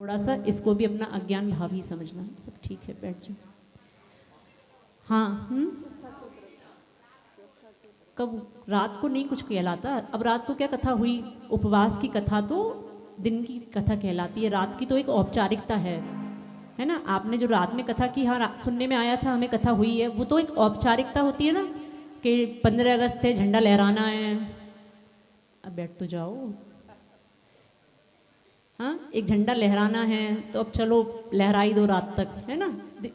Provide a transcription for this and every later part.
थोड़ा सा इसको भी अपना अज्ञान भाव ही समझना। सब ठीक है, बैठ जाओ। हाँ। कब? रात को नहीं कुछ कहलाता। अब रात को क्या कथा हुई? उपवास की कथा तो दिन की कथा कहलाती है, रात की तो एक औपचारिकता है ना। आपने जो रात में कथा की, हाँ सुनने में आया था, हमें कथा हुई है, वो तो एक औपचारिकता होती है ना कि 15 अगस्त है, झंडा लहराना है। अब बैठ तो जाओ। हाँ, एक झंडा लहराना है तो अब चलो लहराई दो रात तक, है ना।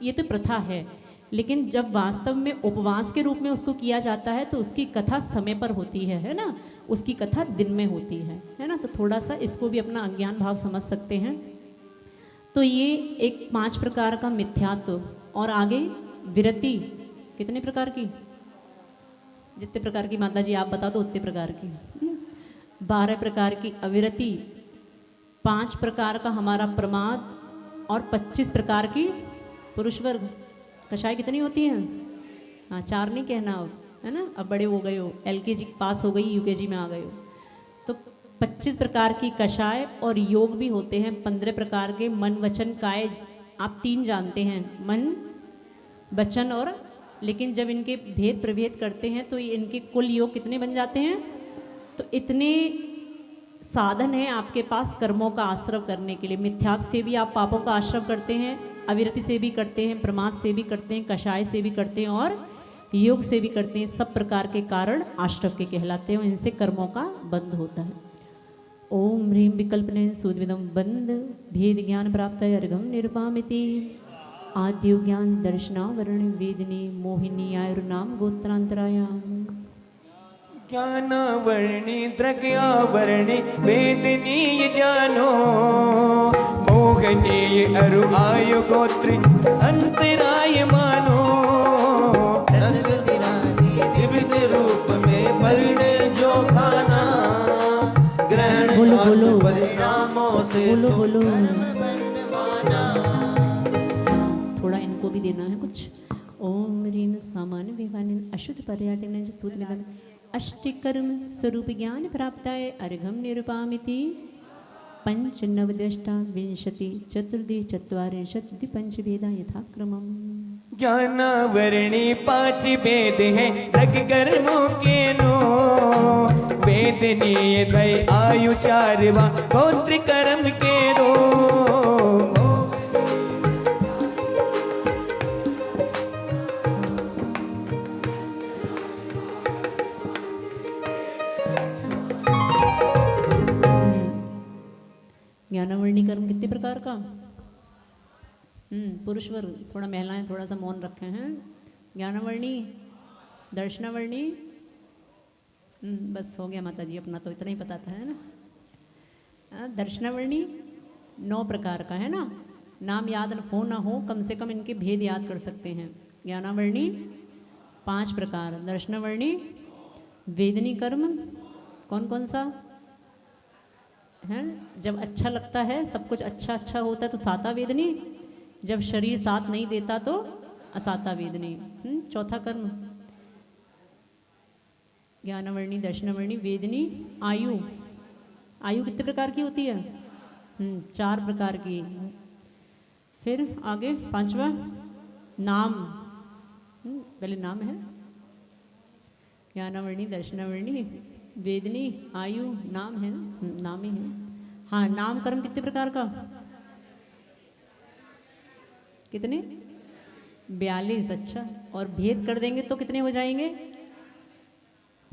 ये तो प्रथा है। लेकिन जब वास्तव में उपवास के रूप में उसको किया जाता है तो उसकी कथा समय पर होती है ना। उसकी कथा दिन में होती है ना। तो थोड़ा सा इसको भी अपना अज्ञान भाव समझ सकते हैं। तो ये एक 5 प्रकार का मिथ्यात्व। और आगे विरति कितने प्रकार की? जितने प्रकार की माता जी आप बता दो उतने प्रकार की। 12 प्रकार की अविरति, 5 प्रकार का हमारा प्रमाद और 25 प्रकार की पुरुष वर्ग। कषाय कितनी होती हैं? हाँ, 4 नहीं कहना अब, है ना। अब बड़े हो गए हो, LKG पास हो गई, UKG में आ गए हो। तो 25 प्रकार की कषाय और योग भी होते हैं 15 प्रकार के। मन वचन काय आप 3 जानते हैं, मन वचन और। लेकिन जब इनके भेद प्रभेद करते हैं तो इनके कुल योग कितने बन जाते हैं? तो इतने साधन है आपके पास कर्मों का आश्रव करने के लिए। मिथ्यात्व से भी आप पापों का आश्रव करते हैं, अविरति से भी करते हैं, प्रमाद से भी करते हैं, कषाय से भी करते हैं और योग से भी करते हैं। सब प्रकार के कारण आश्रव के कहलाते हैं और इनसे कर्मों का बंध होता है। ओम ह्रीं विकल्पने सूदविदम बंद भेद ज्ञान प्राप्त अर्घम निरुपामिति आद्यो ज्ञान दर्शनावरण वेदिनी मोहिनी आयुर्नाम गोत्रांतरायाम ज्ञानावर्णी द्रग्यावर्णी वेदनीय जानो मोहनीय अरु आयु गोत्र अंतराय मानो दिव्य रूप में परिणय जो खाना ग्रहण बोलो परिणामों से बोलो थोड़ा इनको भी देना है कुछ। ओम ह्रीं सामान्य विवानिन अशुद्ध पर्याटन सूत्रम अष्टिकर्म स्वरूप ज्ञान प्राप्ताय अर्घम निरुपामिति पंच नवदष्टा विंशति चतुर्दि चत्वारिंशत् द्विपंच भेदा यथाक्रमम्। ज्ञानावर्णी 5 भेद हैं रग कर्मों के नो वेदनीय दय आयु 4 गोत्र कर्म के दो। ज्ञानावर्णी कर्म कितने प्रकार का? पुरुष वर्ग, थोड़ा महिलाएं थोड़ा सा मौन रखे हैं। ज्ञानावर्णी, दर्शनावर्णी, बस हो गया माता जी, अपना तो इतना ही पता था, है ना। दर्शनावर्णी 9 प्रकार का, है ना। नाम याद हो ना हो, कम से कम इनके भेद याद कर सकते हैं। ज्ञानावर्णी 5 प्रकार। दर्शनावर्णी वेदनी कर्म कौन कौन सा है? जब अच्छा लगता है, सब कुछ अच्छा अच्छा होता है तो साता वेदनी, जब शरीर साथ नहीं देता तो असाता वेदनी। 4था कर्म ज्ञानावर्णी, दर्शनावर्णी, वेदनी, आयु। आयु कितने प्रकार की होती है? 4 प्रकार की। फिर आगे 5वां नाम। पहले नाम है ज्ञानावर्णी, दर्शनावर्णी, वेदनी, आयु, नाम है ना, नाम ही है। हाँ, नाम कर्म कितने प्रकार का? कितने? 42। अच्छा, और भेद कर देंगे तो कितने हो जाएंगे?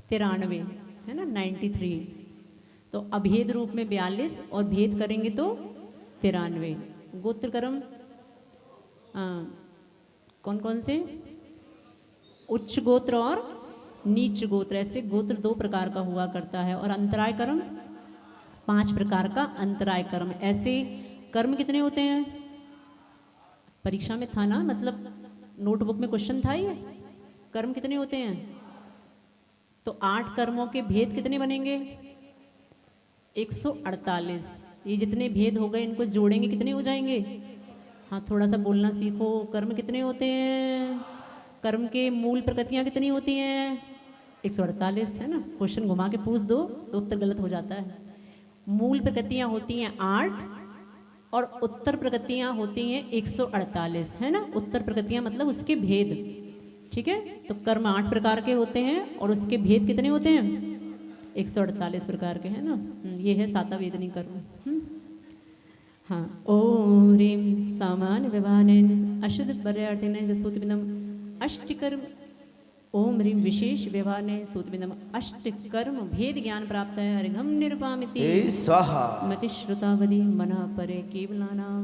93, है ना, 93। तो अभेद रूप में 42 और भेद करेंगे तो 93। गोत्र कर्म कौन कौन से? उच्च गोत्र और नीच गोत्र। ऐसे गोत्र 2 प्रकार का हुआ करता है। और अंतराय कर्म 5 प्रकार का अंतराय कर्म। ऐसे कर्म कितने होते हैं? परीक्षा में था ना, मतलब नोटबुक में क्वेश्चन था ये। कर्म कितने होते हैं? तो 8 कर्मों के भेद कितने बनेंगे? 148। ये जितने भेद हो गए इनको जोड़ेंगे कितने हो जाएंगे? हाँ, थोड़ा सा बोलना सीखो। कर्म कितने होते हैं? कर्म के मूल प्रकृतियाँ कितनी होती हैं? 148, है ना। क्वेश्चन घुमा के पूछ दो तो उत्तर गलत हो जाता है। मूल प्रकृतियाँ होती हैं 8 और उत्तर प्रकृतियाँ होती हैं 148, है ना। उत्तर प्रकृतियाँ मतलब उसके भेद, ठीक है। तो कर्म 8 प्रकार के होते हैं और उसके भेद कितने होते हैं? 148 प्रकार के, है ना। ये है सातवेदनी कर्म। हाँ, ओम ह्रीं सामान्य व्यवहारेण अशुद्ध पर्यार्थेन सूत्रमिदम् अष्टकर्म। ओम ह्रीं विशेष व्यवहारेण सूत्रमिदम् अष्टकर्म भेद ज्ञान प्राप्त है अर्घम निरूपामिति स्वाहा। मति श्रुतावधि मना परे केवलानां।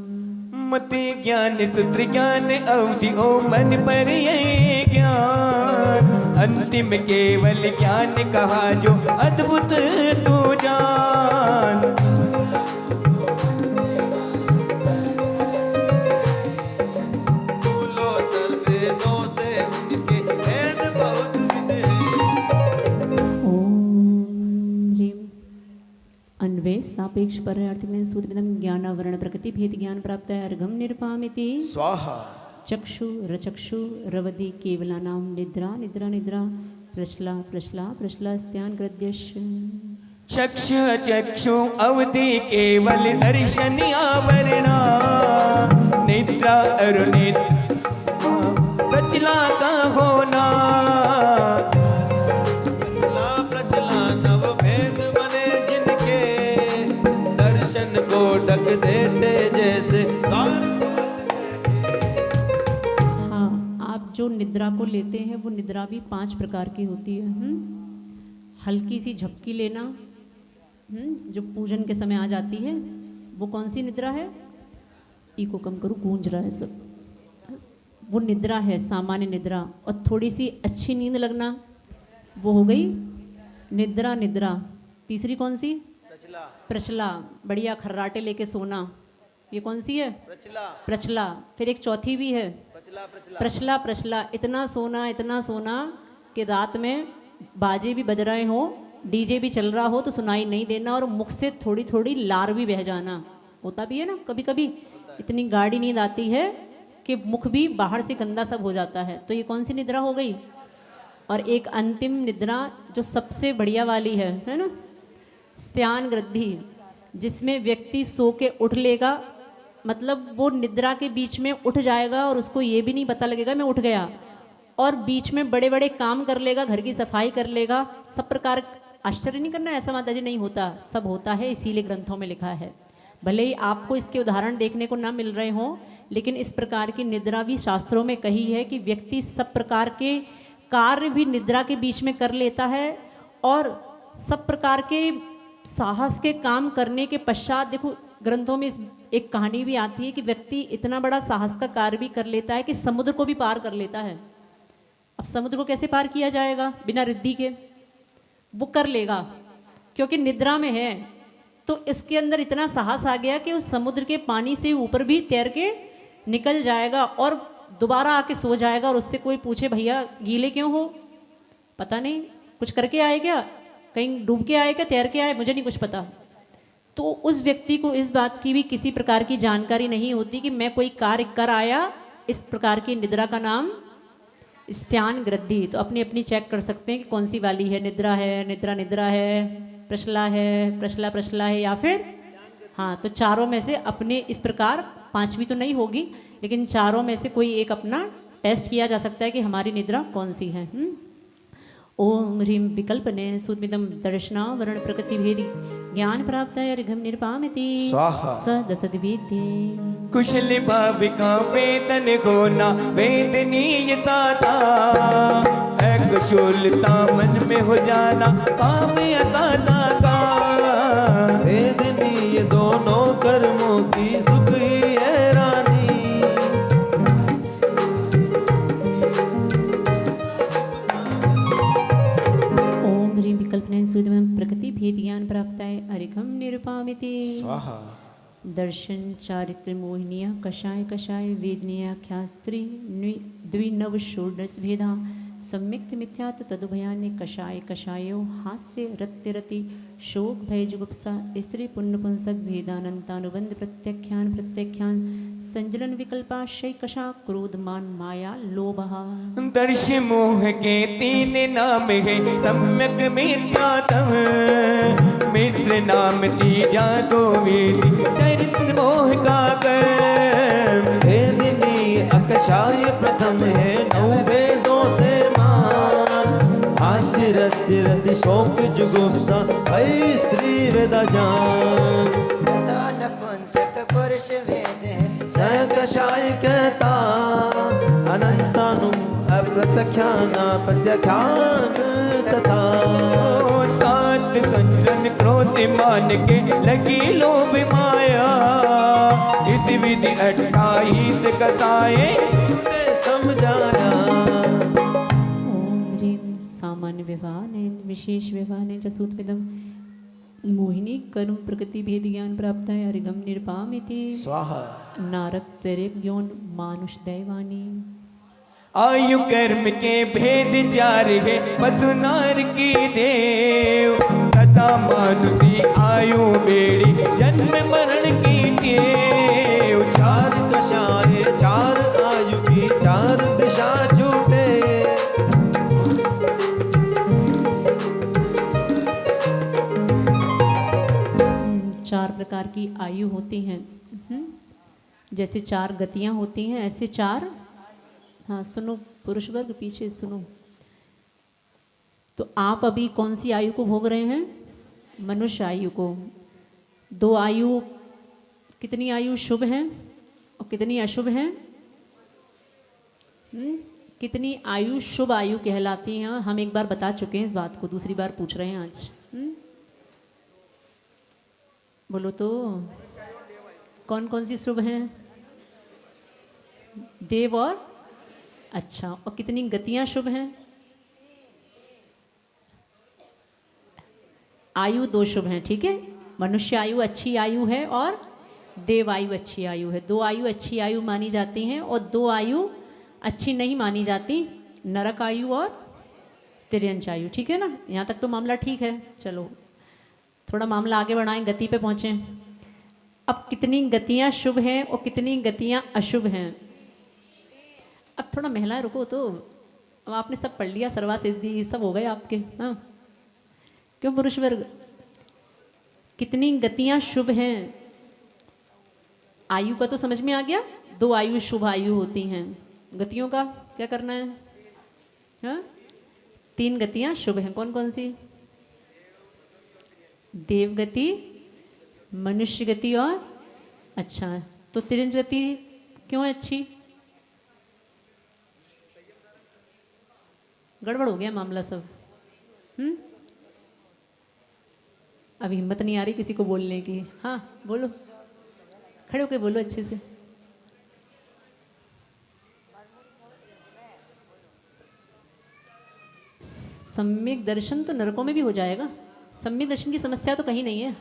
मति ज्ञान सूत्र ज्ञान अवधि ओ मन पर ये ज्ञान, अंतिम केवल ज्ञान कहा जो अद्भुत तू जान। मूलोत्तर वेदों से उनके भेद बहुत विद हैं। ओम ह्रीं अन्वय सापेक्ष पर्यार्थी सूत्रमिदं ज्ञानावरण प्रकृति भेद ज्ञान प्राप्त है अर्घम निरूपामिति स्वाहा। चक्षु रचक्षु रवदि केवलानां निद्रा निद्रा निद्रा प्रश्ला प्रश्ला प्रश्लास्त्यान गद्यश्च। चक्षु चक्षु अवधि केवल दर्शन आवरणा, निद्रा अरुणित प्रचला का होना। प्रचला नव भेद बने जिनके, दर्शन को ढक देते जैसे तार। हाँ, आप जो निद्रा को लेते हैं वो निद्रा भी 5 प्रकार की होती है। हल्की सी झपकी लेना, जो पूजन के समय आ जाती है, वो कौन सी निद्रा है? इको कम करो, गूंज रहा है सब। वो निद्रा है, सामान्य निद्रा। और थोड़ी सी अच्छी नींद लगना, वो हो गई निद्रा निद्रा। तीसरी कौन सी? प्रचला, बढ़िया खर्राटे लेके सोना, ये कौन सी है? प्रचला। फिर एक चौथी भी है प्रचला प्रचला, इतना सोना कि रात में बाजे भी बज रहे हो, डीजे भी चल रहा हो तो सुनाई नहीं देना, और मुख से थोड़ी थोड़ी लार भी बह जाना। होता भी है ना कभी कभी, इतनी गाढ़ी नींद आती है कि मुख भी बाहर से गंदा सब हो जाता है। तो ये कौन सी निद्रा हो गई? और एक अंतिम निद्रा जो सबसे बढ़िया वाली है ना, स्त्यान गृद्धि, जिसमें व्यक्ति सो के उठ लेगा, मतलब वो निद्रा के बीच में उठ जाएगा और उसको ये भी नहीं पता लगेगा मैं उठ गया, और बीच में बड़े बड़े काम कर लेगा, घर की सफाई कर लेगा, सब प्रकार। आश्चर्य नहीं करना, ऐसा माता जी नहीं होता, सब होता है, इसीलिए ग्रंथों में लिखा है। भले ही आपको इसके उदाहरण देखने को ना मिल रहे हों, लेकिन इस प्रकार की निद्रा भी शास्त्रों में कही है कि व्यक्ति सब प्रकार के कार्य भी निद्रा के बीच में कर लेता है, और सब प्रकार के साहस के काम करने के पश्चात, देखो ग्रंथों में एक कहानी भी आती है कि व्यक्ति इतना बड़ा साहस का कार्य भी कर लेता है कि समुद्र को भी पार कर लेता है। अब समुद्र को कैसे पार किया जाएगा बिना रिद्धि के? वो कर लेगा, क्योंकि निद्रा में है। तो इसके अंदर इतना साहस आ गया कि उस समुद्र के पानी से ऊपर भी तैर के निकल जाएगा और दोबारा आके सो जाएगा। और उससे कोई पूछे भैया गीले क्यों हो, पता नहीं कुछ करके आए क्या, कहीं डूब के आए क्या, तैर के आए, मुझे नहीं कुछ पता। तो उस व्यक्ति को इस बात की भी किसी प्रकार की जानकारी नहीं होती कि मैं कोई कार्य कर आया। इस प्रकार की निद्रा का नाम स्त्यान गृद्धि। तो अपनी अपनी चेक कर सकते हैं कि कौन सी वाली है, निद्रा है, निद्रा निद्रा है, प्रश्ला है, प्रश्ला प्रश्ला है, या फिर हाँ, तो चारों में से अपने इस प्रकार, पांचवी तो नहीं होगी, लेकिन चारों में से कोई एक अपना टेस्ट किया जा सकता है कि हमारी निद्रा कौन सी है। ओम ह्रीं विकल्पने सूत्रमिदं दर्शनावरण प्रकृति भेद ज्ञान प्राप्त है अर्घम निरूपामिति स्वाहा। स दशद्विद्ये। कुशल भाविका वेदन होना वेदनीय साधा है, कुशलता मन में हो जाना काम असाधा का। वेदनीय दोनों कर्मों की सुख ही है रानी। ओम ह्रीं विकल्पने सूत्रमिदं प्रकृति भेद ज्ञान प्राप्त है अर्घम निरूपामिति स्वाहा। दर्शन चारित्र मोहिनिया कषाय कषाय वेदनीयाख्यास्त्री द्विनव षोडश भेदा सम्यक्त मिथ्यात तदुभयान्य कषाय कषायो हास्य रत्य रति शोक भय जुगुप्सा स्त्री पुण्य पुंसक भेदानंतानुबंध प्रत्याख्यान प्रत्याख्यान संजलन विकल्पाशय कषा क्रोध मान माया लोभहा। दर्श मोह के तीन नाम है सम्यक मिथ्यात्म, मित्र नाम तीजा दो वेद चरित्र मोह का कर। भेदिनी अकषाय प्रथम है नौ वेदों से मान, हास्य रति रति शोक जुगुप्सा भय स्त्री वेदा जान। नपुंसक पुरुष वेद है सकषाय कहता अनंतानु अप्रत्याख्यान प्रत्याख्यान तथा। सात संजन क्रोध मान के लगी लोभ माया, इस विधि 28 कथाएं समझाया। ओम ह्रीं सामान्य व्यवहार विशेष व्यवहार च सूत्रमिदं मोहिनी कर्म प्रकृति भेद ज्ञान प्राप्त है अरिगम निरपामिति स्वाहा। नारक तेरे ज्ञान मानुष दैवानी। आयु कर्म के भेद चार है पशु नार की देव, तथा मानुषी आयु बेड़ी जन्म मरण की टेव। चार कषाय चार आयु की चार दिशा छूटे, चार प्रकार की आयु होती हैं। जैसे चार गतियां होती हैं ऐसे चार, हाँ सुनो पुरुष वर्ग पीछे सुनो। तो आप अभी कौन सी आयु को भोग रहे हैं? मनुष्य आयु को। दो आयु, कितनी आयु शुभ हैं और कितनी अशुभ हैं? कितनी आयु शुभ आयु कहलाती हैं? हम एक बार बता चुके हैं इस बात को, दूसरी बार पूछ रहे हैं आज। बोलो तो कौन कौन सी शुभ हैं? देव और अच्छा। और कितनी गतियां शुभ हैं? आयु दो शुभ हैं, ठीक है। मनुष्य आयु अच्छी आयु है और देव आयु अच्छी आयु है। दो आयु अच्छी आयु मानी जाती हैं और दो आयु अच्छी नहीं मानी जाती, नरक आयु और तिर्यंच आयु, ठीक है ना। यहाँ तक तो मामला ठीक है। चलो थोड़ा मामला आगे बढ़ाएं, गति पे पहुँचें। अब कितनी गतियाँ शुभ हैं और कितनी गतियाँ अशुभ हैं? अब थोड़ा महिला रुको तो, अब आपने सब पढ़ लिया, सर्वा सिद्धि सब हो गए आपके, हाँ क्यों पुरुष वर्ग? कितनी गतियाँ शुभ हैं? आयु का तो समझ में आ गया, दो आयु शुभ आयु होती हैं। गतियों का क्या करना है? हाँ तीन गतियाँ शुभ हैं, कौन कौन सी? देव गति, मनुष्य गति और अच्छा। तो तिरंज गति क्यों है अच्छी? गड़बड़ हो गया मामला सब। अभी हिम्मत नहीं आ रही किसी को बोलने की। हाँ बोलो, खड़े होके बोलो अच्छे से। सम्यक दर्शन तो नरकों में भी हो जाएगा। सम्यक दर्शन की समस्या तो कहीं नहीं है।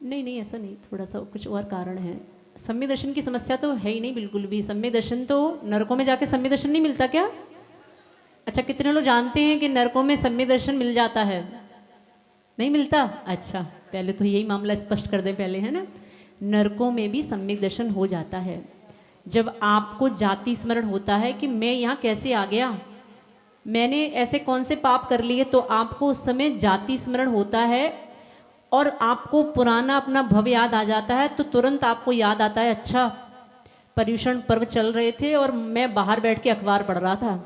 नहीं नहीं ऐसा नहीं, थोड़ा सा कुछ और कारण है। सम्यक दर्शन की समस्या तो है ही नहीं बिल्कुल भी। सम्यक दर्शन तो नरकों में जाके सम्यक दर्शन नहीं मिलता क्या? अच्छा कितने लोग जानते हैं कि नरकों में सम्यक दर्शन मिल जाता है? नहीं मिलता? अच्छा पहले तो यही मामला स्पष्ट कर दें पहले, है ना। नरकों में भी सम्यक दर्शन हो जाता है जब आपको जाति स्मरण होता है कि मैं यहाँ कैसे आ गया, मैंने ऐसे कौन से पाप कर लिए। तो आपको उस समय जाति स्मरण होता है और आपको पुराना अपना भव याद आ जाता है। तो तुरंत आपको याद आता है, अच्छा पर्युषण पर्व चल रहे थे और मैं बाहर बैठ के अखबार पढ़ रहा था,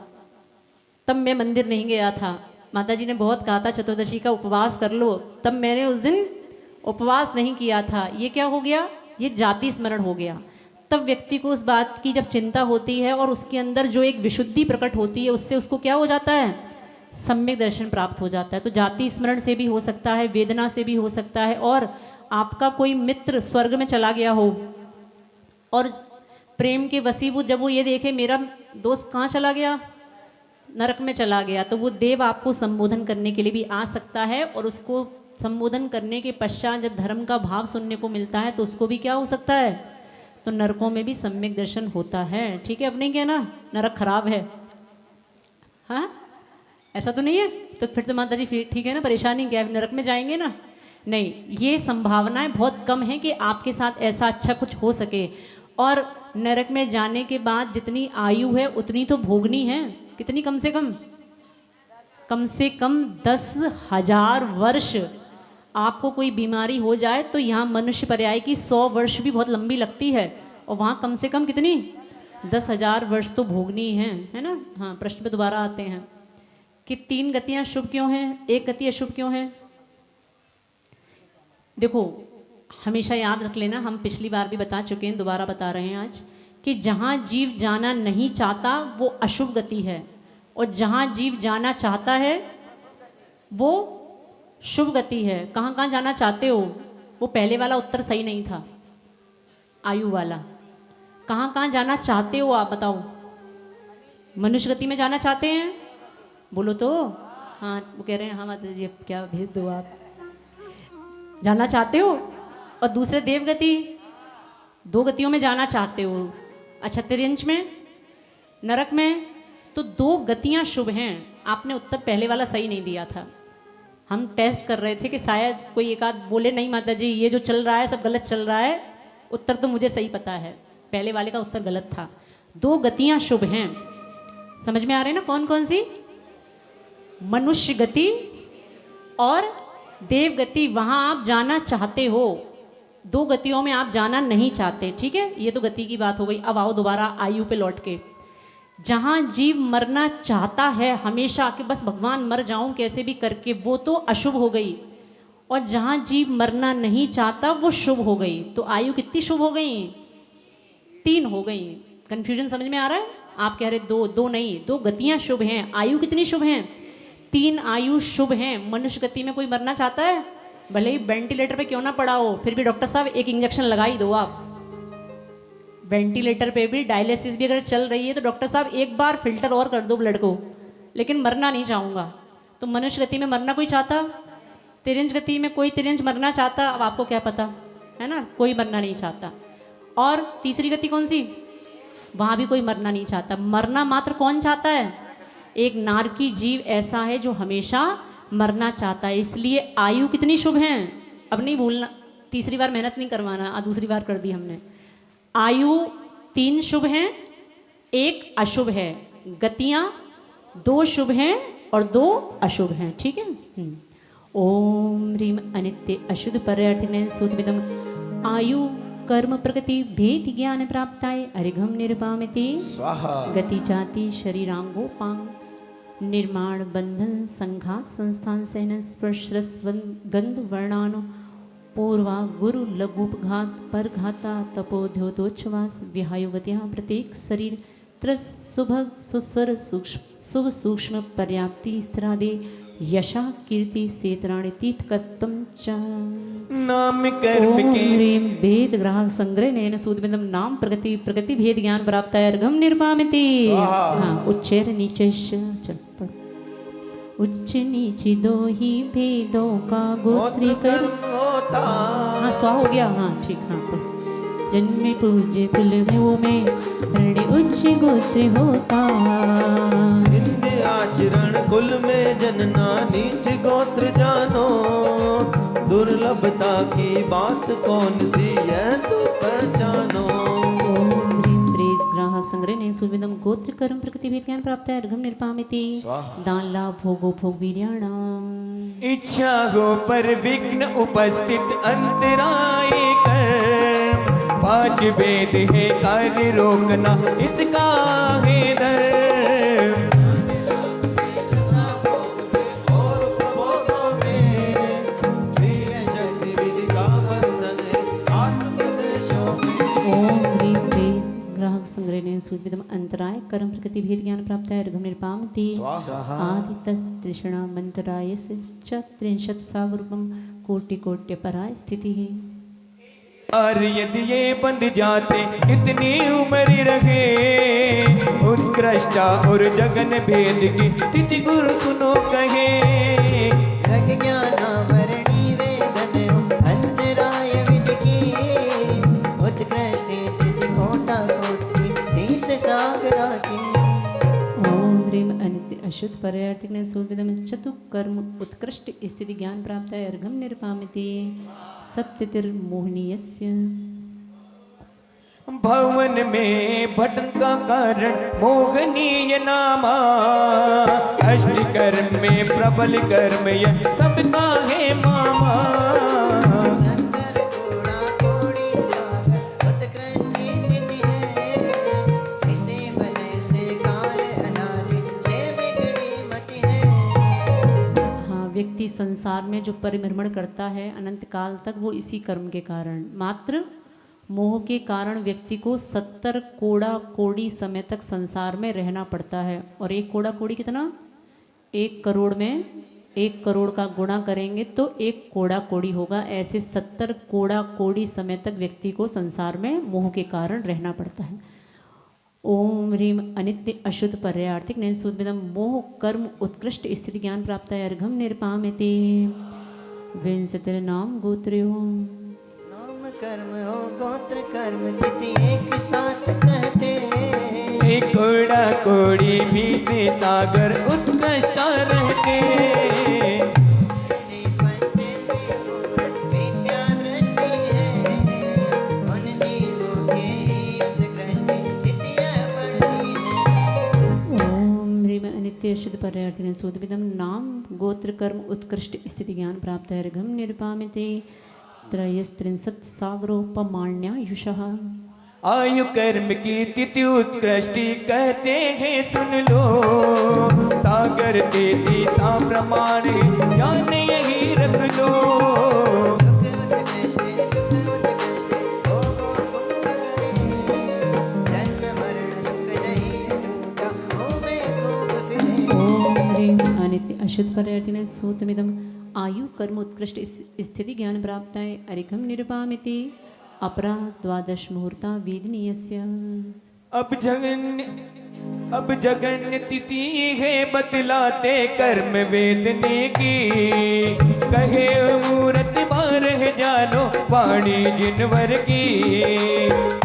तब मैं मंदिर नहीं गया था। माता जी ने बहुत कहा था चतुर्दशी का उपवास कर लो, तब मैंने उस दिन उपवास नहीं किया था। ये क्या हो गया? ये जाति स्मरण हो गया। तब व्यक्ति को उस बात की जब चिंता होती है और उसके अंदर जो एक विशुद्धि प्रकट होती है, उससे उसको क्या हो जाता है? सम्यक दर्शन प्राप्त हो जाता है। तो जाति स्मरण से भी हो सकता है, वेदना से भी हो सकता है। और आपका कोई मित्र स्वर्ग में चला गया हो और प्रेम के वसीभूत जब वो ये देखे मेरा दोस्त कहाँ चला गया, नरक में चला गया, तो वो देव आपको संबोधन करने के लिए भी आ सकता है। और उसको संबोधन करने के पश्चात जब धर्म का भाव सुनने को मिलता है तो उसको भी क्या हो सकता है? तो नरकों में भी सम्यक दर्शन होता है। ठीक है, अब नहीं कहना नरक खराब है। हाँ, ऐसा तो नहीं है? तो फिर तो माता जी फिर ठीक है ना, परेशानी क्या है, नरक में जाएंगे ना? नहीं, ये संभावनाएं बहुत कम है कि आपके साथ ऐसा अच्छा कुछ हो सके। और नरक में जाने के बाद जितनी आयु है उतनी तो भोगनी है। कितनी? कम से कम 10,000 वर्ष। आपको कोई बीमारी हो जाए तो यहाँ मनुष्य पर्याय की 100 वर्ष भी बहुत लंबी लगती है, और वहाँ कम से कम कितनी? 10,000 वर्ष तो भोगनी है ना? हाँ, प्रश्न पे दोबारा आते हैं कि 3 गतियाँ शुभ क्यों हैं, 1 गति अशुभ क्यों है? देखो, हमेशा याद रख लेना, हम पिछली बार भी बता चुके हैं, दोबारा बता रहे हैं आज, कि जहाँ जीव जाना नहीं चाहता वो अशुभ गति है, और जहाँ जीव जाना चाहता है वो शुभ गति है। कहाँ कहाँ जाना चाहते हो? वो पहले वाला उत्तर सही नहीं था, आयु वाला। कहाँ कहाँ जाना चाहते हो आप बताओ? मनुष्य गति में जाना चाहते हैं? बोलो तो। हाँ, वो कह रहे हैं हाँ माता जी, अब क्या भेज दो आप, जाना चाहते हो। और दूसरे देव गति, 2 गतियों में जाना चाहते हो। अच्छा, तिर्यंच में, नरक में, तो 2 गतियां शुभ हैं। आपने उत्तर पहले वाला सही नहीं दिया था। हम टेस्ट कर रहे थे कि शायद कोई एक आध बोले नहीं माता जी ये जो चल रहा है सब गलत चल रहा है, उत्तर तो मुझे सही पता है, पहले वाले का उत्तर गलत था। 2 गतियां शुभ हैं। समझ में आ रहे हैं ना कौन कौन सी? मनुष्य गति और देव गति, वहां आप जाना चाहते हो। 2 गतियों में आप जाना नहीं चाहते, ठीक है? ये तो गति की बात हो गई। अब आओ दोबारा आयु पे लौट के। जहां जीव मरना चाहता है हमेशा कि बस भगवान मर जाऊं कैसे भी करके, वो तो अशुभ हो गई। और जहां जीव मरना नहीं चाहता वो शुभ हो गई। तो आयु कितनी शुभ हो गई? 3 हो गई। कंफ्यूजन समझ में आ रहा है? आप कह रहे 2 नहीं, 2 गतियां शुभ हैं। आयु कितनी शुभ हैं? 3 आयु शुभ हैं। मनुष्य गति में कोई मरना चाहता है, भले ही वेंटिलेटर पे क्यों ना पड़ा हो, फिर भी डॉक्टर साहब एक इंजेक्शन लगा ही दो आप। वेंटिलेटर पे भी, डायलिसिस भी अगर चल रही है तो डॉक्टर साहब एक बार फिल्टर और कर दो ब्लड को, लेकिन मरना नहीं चाहूँगा। तो मनुष्य गति में मरना कोई चाहता? तिर्यंच गति में कोई तिर्यंच मरना चाहता? अब आपको क्या पता है ना, कोई मरना नहीं चाहता। और तीसरी गति कौन सी? वहाँ भी कोई मरना नहीं चाहता। मरना मात्र कौन चाहता है? एक नारकी जीव ऐसा है जो हमेशा मरना चाहता है। इसलिए आयु कितनी शुभ है? अब नहीं भूलना, तीसरी बार मेहनत नहीं करवाना, दूसरी बार कर दी हमने। आयु 3 शुभ हैं, 1 अशुभ है। गतियां 2 शुभ हैं और 2 अशुभ हैं, ठीक है? ओम ह्रीं अनित्य अशुद्ध पर्यर्थिने सूतमिदम आयु कर्म प्रकृति भेद ज्ञान प्राप्ताय अर्घम निर्वामिति स्वाहा। गति जाति शरीरांगोपांग निर्माण बंधन संघात संस्थान सहन स्पर्श रस गंध वर्णानो पूर्वा गुरु लघुपघात परघाता तपोध्योतोच्छ्वास विहायुवत्या प्रत्येक शरीर त्रस सुभग सुस्वर शुभ सूक्ष्म पर्याप्ति स्थिरादे यशा कीर्ति सेतराणि तीर्थकत्तम च नाम कर्म ओम के ह्रीं भेद ग्राहक संग्रह नयन सूदमिदम नाम प्रगति भेद ज्ञान प्राप्त अर्घम निर्वामिति। हाँ, उच्चैर नीचे चल पढ़। उच्च नीच 2 ही भेदों का गोत्री कर्म होता। हाँ, स्वा हो गया। हाँ ठीक, हाँ पढ़। जन्म पूज्य कुल में ऋण उच्च गोत्र होता। निंद आचरण कुल में जनना नीच गोत्र जानो। दुर्लभता की बात कौन सी है तो पहचानो। ओम ह्रीं प्रेत ग्राहक संग्रह ने सुविदम गोत्र कर्म प्रकृति भेद ज्ञान प्राप्त है अर्घम निर्पामिति दान लाभ भोगो भोग वीर्याणाम। इच्छा हो पर विघ्न उपस्थित अंतराय कर 5 वेद है कार्य रोकना इसका है धर्म। संग्रह ने सूद्विदम अंतराय कर्म प्रकृति भेद ज्ञान प्राप्त है अर्घम निर्पामति आदितस तृष्णा मंतराय से च 63 सावरूपम कोटि कोट्य पराय स्थिति है। और यदि ये बंध जाते कितनी उम्र रहे उत्कृष्टा और जगन भेद की तिथि गुरु सुनो कहे। रग ज्ञानावरणी वेदन अंतराय विद की उत्कृष्ट तिथि कोटा कोटि 30 सागरा की। ओम ह्रीं अनित्य अशुद्ध पर्यार्थिक ने सूविदम चतुकर्म उत्कृष्ट स्थिति ज्ञान प्राप्त है अर्घम निर्पामिति सप्ततिर्मोहनीयस्य। भवन में भटन का कारण मोहनीय नामा, अष्ट कर्म में प्रबल कर्म यह सबका है मामा। शंकर घोड़ा घोड़ी सागर उत्कृष्ट स्थिति है, इसी वजह से काल अनादि से बिगड़ी मति है। हाँ, व्यक्ति संसार में जो परिभ्रमण करता है अनंत काल तक वो इसी कर्म के कारण, मात्र मोह के कारण व्यक्ति को 70 कोड़ा कोड़ी समय तक संसार में रहना पड़ता है। और एक कोड़ा कोड़ी कितना? 1 करोड़ में 1 करोड़ का गुणा करेंगे तो 1 कोड़ा कोड़ी होगा। ऐसे 70 कोड़ा कोड़ी समय तक व्यक्ति को संसार में मोह के कारण रहना पड़ता है। ओम ह्रीम अनित्य अशुद्ध पर्यार्थिक नैन सुदमिदम मोह कर्म उत्कृष्ट स्थिति ज्ञान प्राप्त है अर्घम निर्पामिति विंशतिर्नाम गोत्र्यो। नाम कर्म हो गोत्र कर्म तिथि एक साथ कहते, एक कोड़ा कोड़ी बीते सागर उत्कृष्ट रहते। पंचेंद्रिय पूर्ण विद्या दृष्टि है, उन जीवों के ही उत्कृष्ट तिथियां बढ़ती है। ओम ह्रीम अनित्य शुद्ध पर्यार्थिक सूदविदम नाम गोत्र कर्म उत्कृष्ट स्थिति ज्ञान प्राप्त है अर्घम निर्पामिति त्रयस्त्रिंशत् सागरोपमाण्यायुषः। आयु कर्म की तिथि उत्कृष्टि कहते हैं सुन लो, सागर तिथि का प्रमाण ज्ञान यही रख लो। सुख उत्कृष्ट सुख उत्कृष्ट भोगों को करे, जन्म मरण दुख नहीं अटूटा होवे खूब फिरे। ओम ह्रीम अनित्य अशुद्ध पर्यार्थिक सूतमिदम आयु कर्म उत्कृष्ट स्थिति ज्ञान प्राप्त है अरिघम निर्पामिति अपरा द्वादश मुहूर्ता वेदनीयस्य। अब जगन्य तिथि है बतलाते कर्म वेदने की, कहे मूर्त बारह जानो वाणी जिनवर की।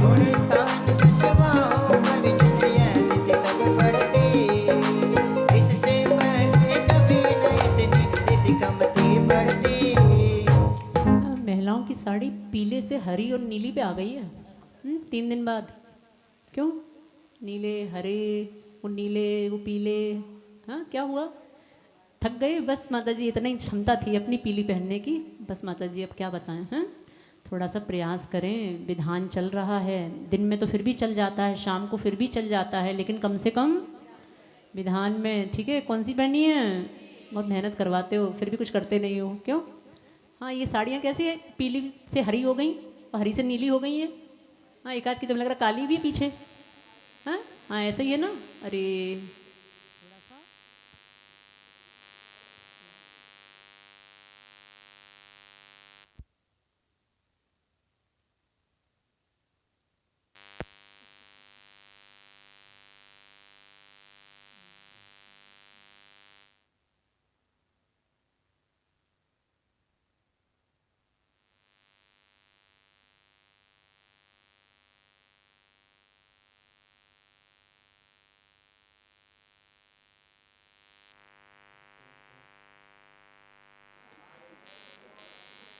गुण स्थान दशवाओं में विचन यह तिथि तब पड़ती, इससे पहले कभी न इतनी तिथि कम थी पड़ती। महिलाओं की साड़ी पीले से हरी और नीली पे आ गई है 3 दिन बाद। क्यों? नीले हरे वो नीले वो पीले, हाँ क्या हुआ? थक गए? बस माता जी इतना ही क्षमता थी अपनी पीली पहनने की। बस माता जी अब क्या बताएं, हैं थोड़ा सा प्रयास करें। विधान चल रहा है, दिन में तो फिर भी चल जाता है, शाम को फिर भी चल जाता है, लेकिन कम से कम विधान में ठीक है। कौन सी पहनी है? बहुत मेहनत करवाते हो फिर भी कुछ करते नहीं हो, क्यों? हाँ, ये साड़ियाँ कैसी है? पीली से हरी हो गई और हरी से नीली हो गई है। हाँ, एक आध की तो लग रहा काली भी है पीछे। हाँ हाँ, ऐसा ही है ना। अरे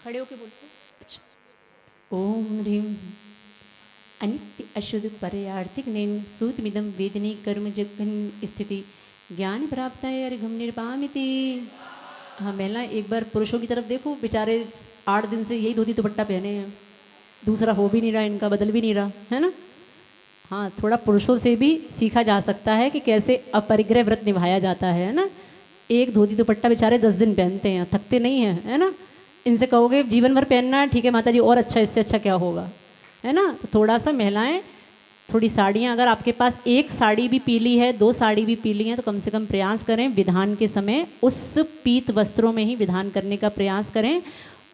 खड़े होके बोलते। अच्छा। ओम ह्रीम अनित्य अशुद्ध पर्यार्थिक नेम सूतमिदम वेदनी कर्म जगन स्थिति ज्ञान प्राप्त है अर्घम निर्पामिति। हाँ महिला एक बार पुरुषों की तरफ देखो, बेचारे 8 दिन से यही धोती दुपट्टा पहने हैं, दूसरा हो भी नहीं रहा, इनका बदल भी नहीं रहा है ना। हाँ, थोड़ा पुरुषों से भी सीखा जा सकता है कि कैसे अपरिग्रह व्रत निभाया जाता है ना। एक धोती दुपट्टा बेचारे 10 दिन पहनते हैं, थकते नहीं हैं, है ना। इनसे कहोगे जीवन भर पहनना है, ठीक है माता जी, और अच्छा इससे अच्छा क्या होगा, है ना। तो थोड़ा सा महिलाएं थोड़ी साड़ियाँ, अगर आपके पास एक साड़ी भी पीली है, 2 साड़ी भी पीली हैं, तो कम से कम प्रयास करें विधान के समय उस पीत वस्त्रों में ही विधान करने का प्रयास करें।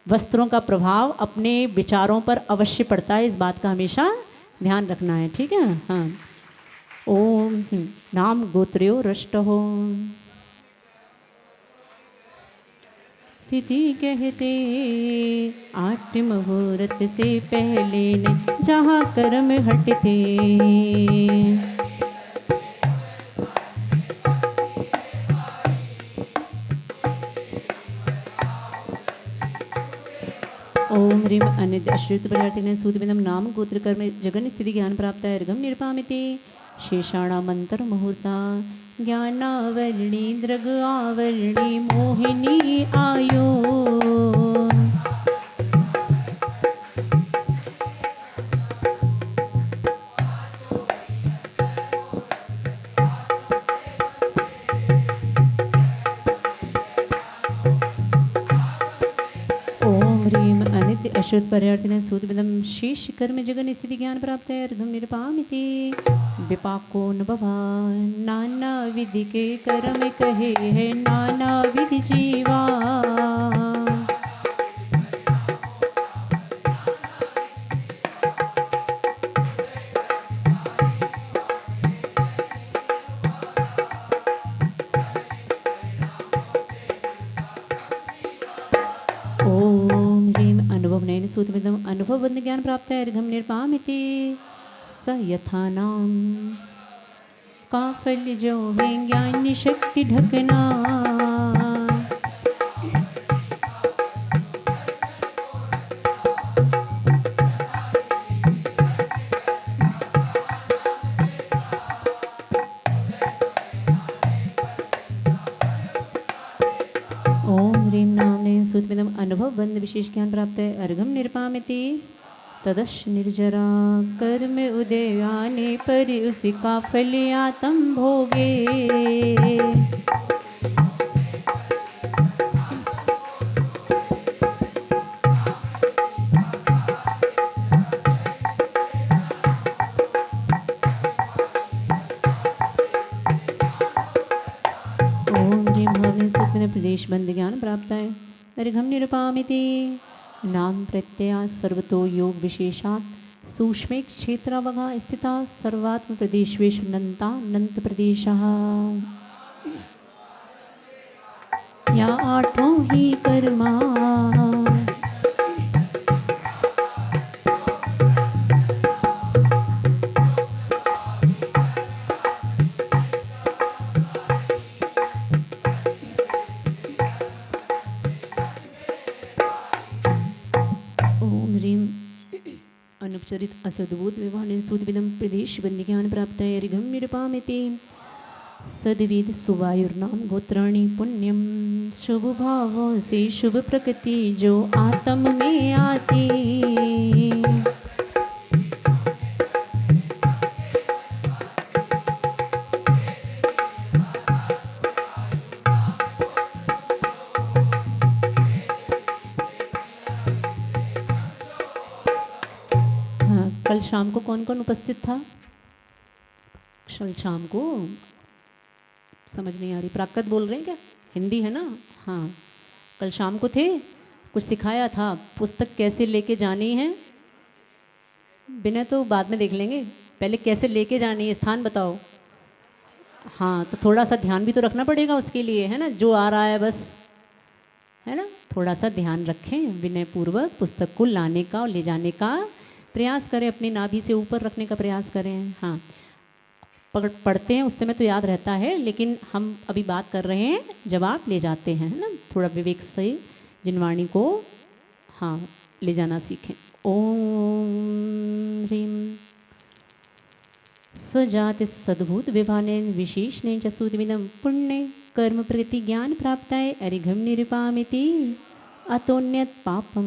वस्त्रों का प्रभाव अपने विचारों पर अवश्य पड़ता है, इस बात का हमेशा ध्यान रखना है, ठीक है। हाँ, ओम नाम गोत्र्यो रष्ट हो तिथि कहते 8 मुहूर्त से पहले ने जहाँ कर्म हटते। अनित्य अश्रुत प्रजातिने सूतविदम नाम गोत्र कर्म जगन स्थिति ज्ञान प्राप्त अर्घम निरपामिति शेषाणामंतर मुहूर्ता ज्ञानावरणी दृग आवरणी मोहिनी आयो। ओम ह्रीम अनित्य अश्रुत पर्यार्थिने सूतविदम शेष कर्म जगन स्थिति ज्ञान प्राप्त अर्घम निरपामिति विपाको न भवा नाना विधि के कर्म कहे है नाना विधि जीवा। ओम ह्रीम अनुभव नयन सूतमिदम अनुभव बंध ज्ञान प्राप्त अर्घम निरपामिति स यथा नाम का फल जो है ज्ञान शक्ति ढकना। ओम ह्रीम नाम ने सूतमिदम अनुभव बंध विशेष ज्ञान प्राप्त है अर्घम निरपामिति तदश निर्जरा कर्म उदय आने पर उसका फल आत्म भोगे। ओम ह्रीम भावने सूतमिदम प्रदेश बंध ज्ञान प्राप्त है अर्घम निरपामिति नाम प्रत्यया सर्वतो योग विशेषात् सूक्ष्मे क्षेत्रावगा स्थिता सर्वात्म प्रदेशेषु नंता नंत प्रदेशः। या आठों ही कर्मा ओम ह्रीम अनुपचरित असद्भुत विवाह सूतविदम प्रदेश बंद ज्ञान प्राप्त है ऋघम निरपामिति सद्विद सुवायुर्नाम गोत्राणि पुण्यम शुभ भावों से शुभ प्रकृति जो आत्म में आती। हाँ, कल शाम को कौन कौन उपस्थित था? कल शाम को समझ नहीं आ रही, प्राकृत बोल रहे हैं क्या? हिंदी है ना? हाँ, कल शाम को थे, कुछ सिखाया था, पुस्तक कैसे लेके जानी है। बिना तो बाद में देख लेंगे, पहले कैसे लेके जानी है, स्थान बताओ। हाँ, तो थोड़ा सा ध्यान भी तो रखना पड़ेगा उसके लिए, है ना? जो आ रहा है बस, है ना? थोड़ा सा ध्यान रखें, विनय पूर्वक पुस्तक को लाने का और ले जाने का प्रयास करें, अपनी नाभि से ऊपर रखने का प्रयास करें। हाँ, पढ़ते हैं उस समय तो याद रहता है, लेकिन हम अभी बात कर रहे हैं जब आप ले जाते हैं, है ना? थोड़ा विवेक से जिनवाणी को हाँ ले जाना सीखें। ओम ह्रीम स्वजात सद्भूत विभानेन विशेषण च सूतमिदं पुण्य कर्म प्रति ज्ञान प्राप्ताय अरिघम निरूपामिति अतोन्यत पापम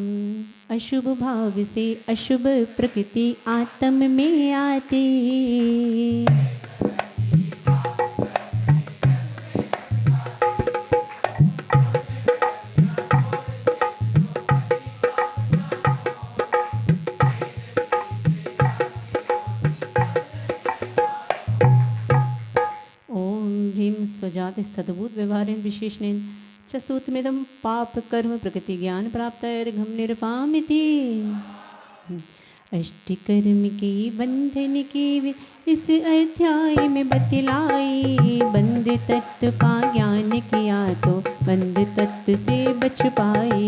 अशुभ भाव से अशुभ प्रकृति आत्म में आती। स्वजात सद्भूत व्यवहारेण विशेषणेन च सूत्रमिदं पाप कर्म प्रकृति ज्ञान प्राप्त अर्घम निरपामिति। अष्टकर्म की बंधन की इस अध्याय में बतलाई, बंध तत्व का ज्ञान किया तो बंध तत्व से बच पाए।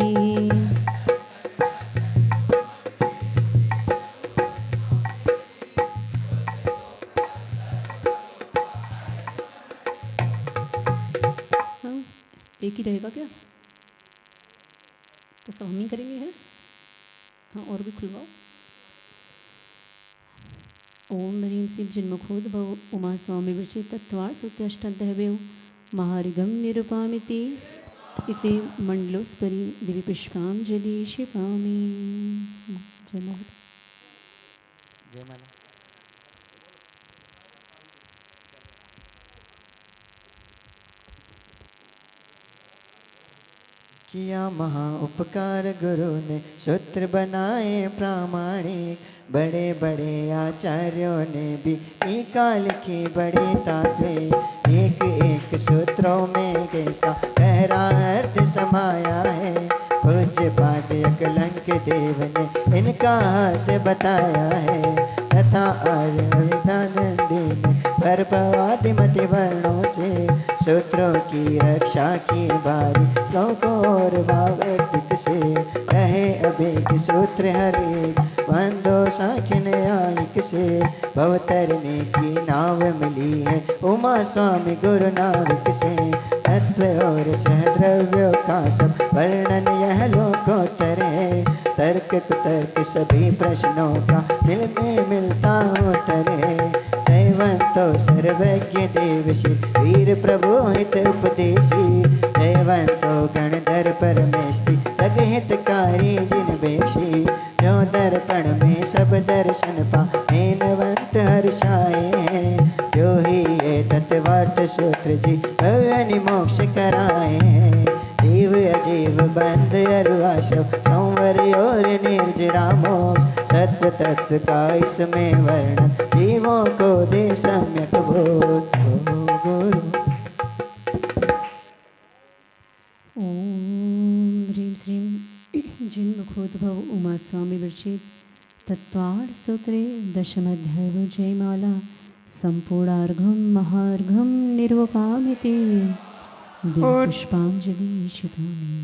एक ही रहेगा क्या? तो सब हम ही करेंगे, है? हाँ और भी खुलवाओ। ओम ह्रीं श्रीं जिन्मुखोद्भव उमा स्वामी विरचित तत्वार सुत्यष्टाध्यायौ महार्घं निरूपामिति इति मंडलोस्परि दिव्य पुष्पांजलि क्षिपामि। जय माता। जय माला। किया महा उपकार गुरु ने सूत्र बनाए प्रामाणिक, बड़े बड़े आचार्यों ने भी टीका लिखी बड़ी तात्विक, एक एक सूत्रों में कैसा गहरा अर्थ समाया है। पूज्य पाद अकलंक देव ने इनका अर्थ बताया है, तथा आर्य विद्यानंदी ने गर्भवादिमति वर्णों से सूत्रों की रक्षा की बारी श्लोकों और वागर्तिक से रहे अभेद सूत्र हरे वंदो सांख्य न्यायिक से भवतरने की नाव मिली है उमा स्वामी गुरु नाविक से। तत्व और छह द्रव्यों का सब वर्णन यह लोकोत्तर है, तर्क कुतर्क सभी प्रश्नों का मिलता उत्तर है। जयवंतो सर्वज्ञ देव श्री वीर प्रभु हित उपदेशी, जयवंतो गणधर परमेष्टि जग हितकारी जिन बेक्षी, जो दर्पण में सब दर्शन पावंत हर्षाए हैं, जो ही ये तत्वार्थ सूत्र जी भव्य मोक्ष कराए हैं। जीव अजीव बंद अरुआश्रम संवर और निर्जरा मोक्ष, सत्व तत्व का इसमें वर्णन जीवों को दे सम्यक बोध। गुरु ओम ह्रीं श्रीं जिन्मुखोद्भव उमा स्वामी विरचित तत्वार्थ सूत्रे दशमाध्यायो जयमाला संपूर्णार्घं महार्घं निर्वकामिति दिव्य पुष्पांजलि क्षिपामि।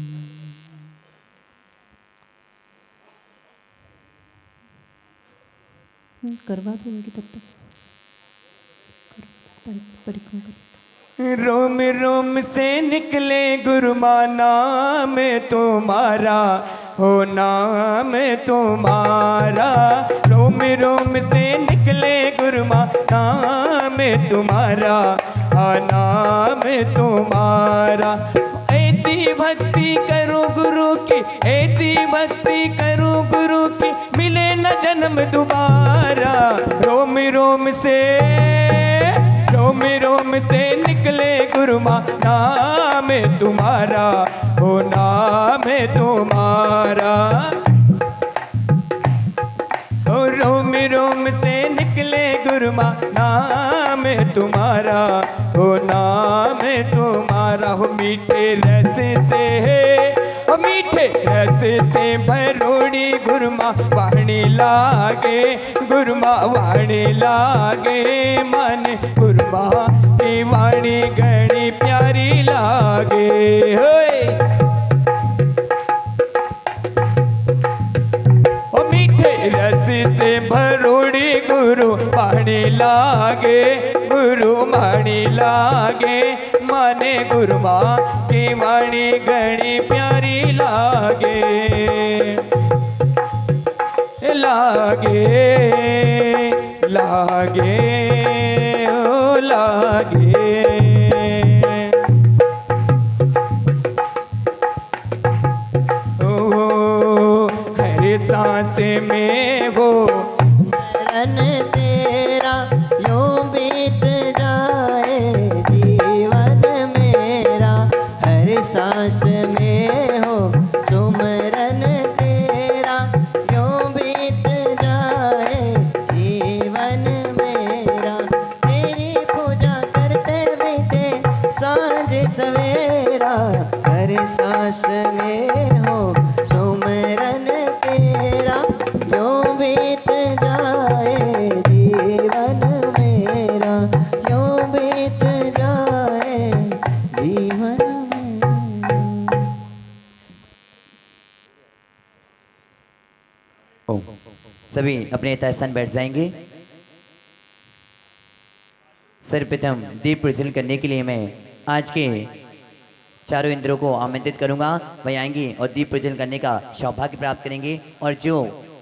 करवा दो उनकी तब तक परिक्रमा कर। रोम रोम से निकले गुरुमा नाम तुम्हारा, हो नाम तुम्हारा। रोम रोम से निकले गुरुमा नाम तुम्हारा, हा नाम तुम्हारा। ऐसी भक्ति करो गुरु की, ऐसी भक्ति करो गुरु की, मिले न जन्म दोबारा। रोम रोम से निकले गुरुमा नाम तुम्हारा, हो नाम तुम्हारा। ओ रोम रोम से निकले गुरुमा नाम तुम्हारा, हो नाम तुम्हारा। हो मीठे रस से ओ मीठे रस से भरोड़ी गुरुमा वाणी लागे, गुरुमा वाणी लागे। मन गुरुमा की वाणी गणी प्यारी लागे। होए ओ मीठे रस से भरोड़ी गुरु वाणी लागे, गुरु वाणी लागे। माने गुरुमा की वाणी गणी प्यारी लागे, लागे लागे ओ लागे। ओ हर सांस में हो रन तेरा यूं बीत जाए जीवन मेरा, हर सांस में हो सुमरन तेरा यूं बीत जाए जीवन मेरा। तेरी पूजा करते बीते सांझ सवेरा, हर सांस में हो सुमरन तेरा यूं बीत जाए जीवन मेरा, यूं बीत जाए जीवन मेरा। सभी अपने यथा स्थान बैठ जाएंगे। सर्वप्रथम दीप प्रज्वलन करने के लिए मैं आज के चारों इंद्रों को आमंत्रित करूंगा, वह आएंगी और दीप पूजन करने का सौभाग्य प्राप्त करेंगे। और जो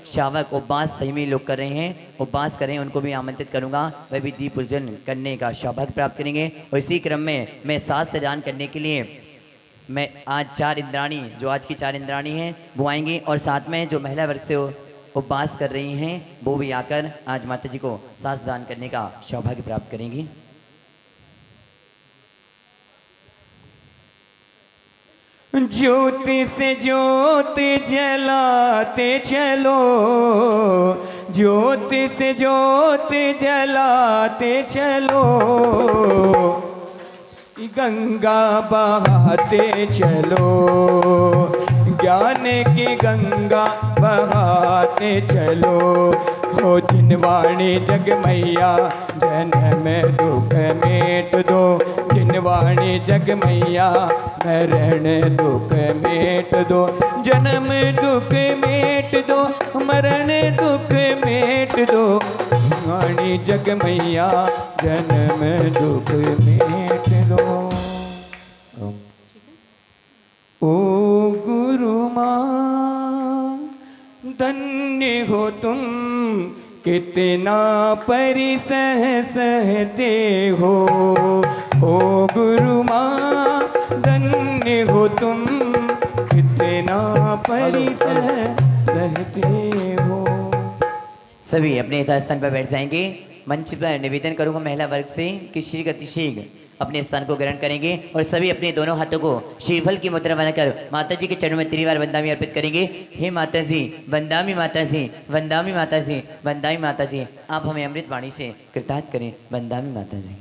श्रावक उपवास सही में लोग कर रहे हैं, उपवास कर रहे हैं, उनको भी आमंत्रित करूंगा, वह भी दीप पूजन करने का सौभाग्य प्राप्त करेंगे। और इसी क्रम में मैं शास्त्र दान करने के लिए मैं आज 4 इंद्राणी, जो आज की 4 इंद्राणी हैं, वो आएंगी और साथ में जो महिला वर्ग से उपवास कर रही हैं वो भी आकर आज माता जी को शास्त्र दान करने का सौभाग्य प्राप्त करेंगी। ज्योति से ज्योति जलाते चलो, ज्योति से ज्योति जलाते चलो, गंगा बहाते चलो, ज्ञान की गंगा बहाते चलो। हो जिनवाणी जग मैया जन्म दुख मेट दो, जिनवाणी जग मैया मरण दुख मेट दो, जन्म दुख मेट दो, मरण दुख मेट दो, वाणी जग मैया जन्म दुख मेट दो। ओ गुरु माँ धन्य हो तुम, कितना परिसह सहते हो। ओ गुरु माँ धन्य हो तुम, कितना परिसह सहते हो। सभी अपने यथास्थान पर बैठ जाएंगे। मंच पर निवेदन करूंगा महिला वर्ग से कि शीघ्र अतिशीघ्र अपने स्थान को ग्रहण करेंगे और सभी अपने दोनों हाथों को श्रीफल की मुद्रा बनाकर माता जी के चरणों में त्रिवार वंदामी अर्पित करेंगे। हे माता जी, वंदामी माता जी, वंदामी माता जी, वंदामी माता जी, आप हमें अमृत वाणी से कृतार्थ करें। वंदामी माता जी।